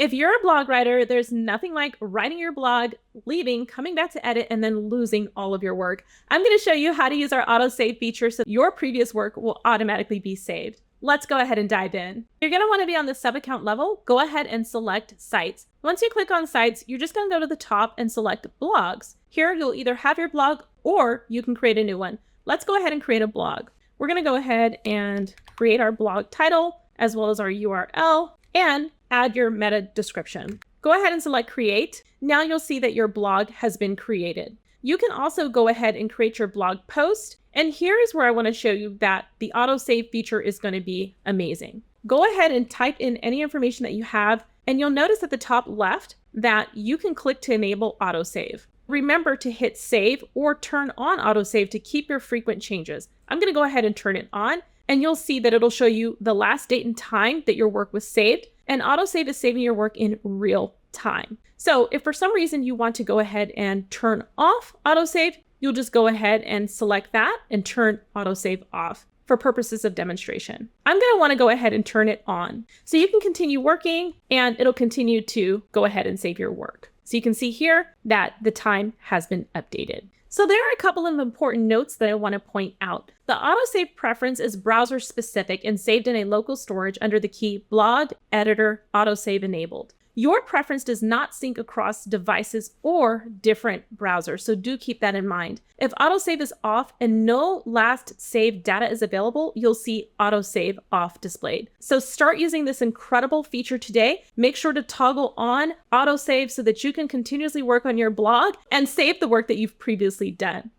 If you're a blog writer, there's nothing like writing your blog, leaving, coming back to edit, and then losing all of your work. I'm going to show you how to use our autosave feature so your previous work will automatically be saved. Let's go ahead and dive in. You're going to want to be on the sub-account level. Go ahead and select Sites. Once you click on Sites, you're just going to go to the top and select Blogs. Here, you'll either have your blog or you can create a new one. Let's go ahead and create a blog. We're going to go ahead and create our blog title as well as our URL and add your meta description. Go ahead and select Create. Now you'll see that your blog has been created. You can also go ahead and create your blog post. And here is where I want to show you that the autosave feature is going to be amazing. Go ahead and type in any information that you have, and you'll notice at the top left that you can click to enable autosave. Remember to hit save or turn on autosave to keep your frequent changes. I'm going to go ahead and turn it on, and you'll see that it'll show you the last date and time that your work was saved, and autosave is saving your work in real time. So if for some reason you want to go ahead and turn off autosave, you'll just go ahead and select that and turn autosave off for purposes of demonstration. I'm going to want to go ahead and turn it on so you can continue working and it'll continue to go ahead and save your work. So you can see here that the time has been updated. So there are a couple of important notes that I want to point out. The autosave preference is browser specific and saved in a local storage under the key Blog Editor Autosave Enabled. Your preference does not sync across devices or different browsers, so do keep that in mind. If autosave is off and no last saved data is available, you'll see autosave off displayed. So start using this incredible feature today. Make sure to toggle on autosave so that you can continuously work on your blog and save the work that you've previously done.